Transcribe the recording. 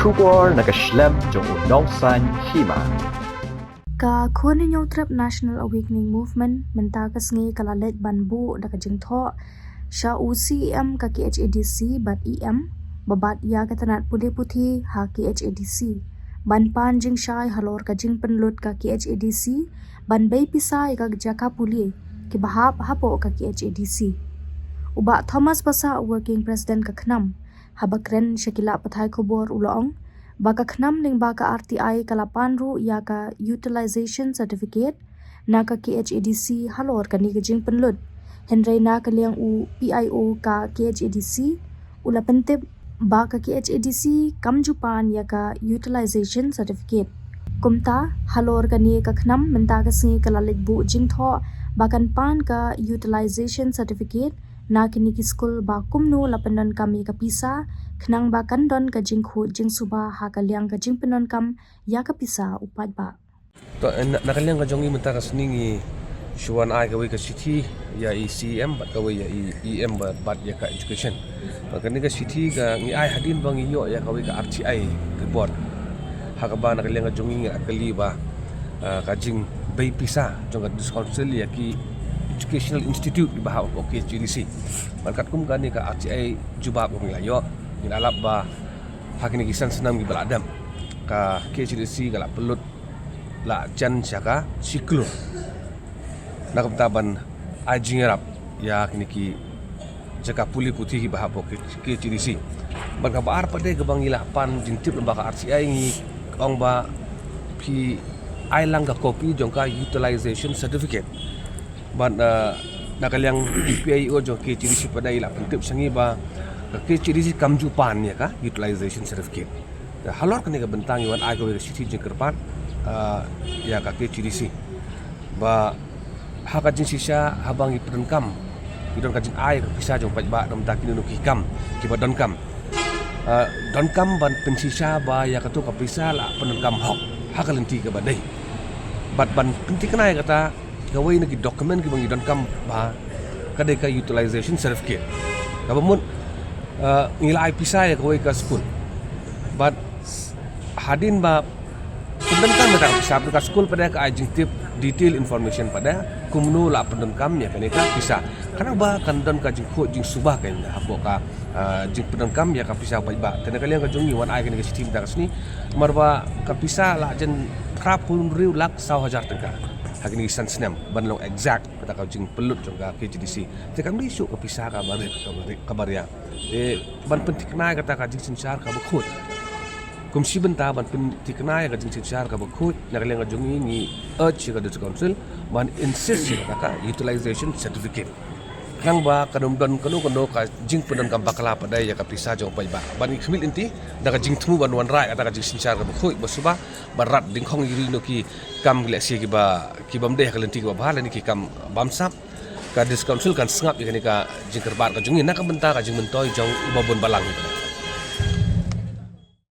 Shubor nakaslem jong unong san hima. Ka khone nyautrap National Awakening Movement mentakas ngi kalalet banbu da kajing tho sha UCM ka KHADC bat EM babat ya katanat pule puthi ha KHADC ban pan jing shai halor ka jing penlut ka KHADC ban bei pisai ka jaka puli ki bahap hapo ka KHADC uba Thomas Basa working president ka khnam habakren shakila pathai khobor ulong baka khnam ning baka RTI kalapan ru ya ka utilization certificate na ka KHADC halor ka ni jing penlut henry na ka liang u PIO ka KHADC ula pentep baka KHADC kamjupan ya ka utilization certificate kumta halor ka ni ka khnam menta ka singi kalalit bu jing tho bakan pan ka utilization certificate na kini ki school ba kumnu lapanon kami ka pisa khnang ba kandon ka jingkhu jingsuba ha ka liang ka jingpenon kam ya ka pisa upat ba to nakaliang ka jongi menta ka sningi shuan ai ka we ka city ya ECM bat ka we ya EM bat ya ka education ka ni ka city ka ngi ai hadin bang yo ya ka we ka RTI report ha ka ba nakaliang ka jongi nga kali ba ka jing bay pisa jong ka council ya ki Educational Institute di bahau KHADC. Markat kum kan ni ka RTI jubab ko nglayo. Nilalap ba hakini kisan senam gi baladam. Ka KHADC kala pelut la jan syaka siklu. Nak taban ajingerap ya kini ki jaka puli putih gi bahau KHADC. Ban ka bar pade ke bangila pan jintip lembaga RTI ngi ong ba pi ai langga kopi jongka utilization certificate. Ban nakaliang PIO jong KHADC pada ila pentip sangi ba KHADC kamjupan ya ka utilization certificate. Halor kini ka bentang iwan ai ka city jeng kerpan ya ka KHADC. Ba haka jing sisa habang ipenkam idon ka jing ai bisa jong pajba dam takin nu kikam kiba donkam. Donkam ban pensisa ba ya ka tu ka bisa la penkam hok haka lenti ka badai. Bat ban penti kenai kata gawai nagi dokumen ki bangi donkam ba kadai ka utilization certificate kabamun ngila ai pisai ya gawai ka school but hadin ba pendonkam mata bisa ka school pada ka ajing tip detail information pada kumnu la pendonkam ya kaneka bisa kana ba kandon ka jing kho jing subah ka inda hapo ka jing pendonkam ya ka bisa ba tena kalian ka jongi wan ai ka sistem ta kasni marba ka bisa la jen 30,000 lak 1,000 tengka hakini isan senam banlong exact kata kau jing pelut jong ka KHADC tekan risuk ka pisah ka barit kabarya ban pentik nai kata ka jing sinsar ka bekhut kumsi benta ban pentik nai ka jing sinsar ka bekhut nakaliang ka jong ini urge ka district council ban insist kata ka utilization certificate nang ba kadom don kono ka jing pedon kam bakala padai ya ka pisah jong pai ba ban khmil inti da ka jing thmu ban wan rai kata ka jing sinsar ka bekhut basuba barat dingkhong yiri no ki kam gilesi ki ba ki bamde kalenti ki ba ni ki kam bamsap ka district council kan sengap ikani ka jingkerbat ka jungi nak benta ka jing mentoy jong babon balang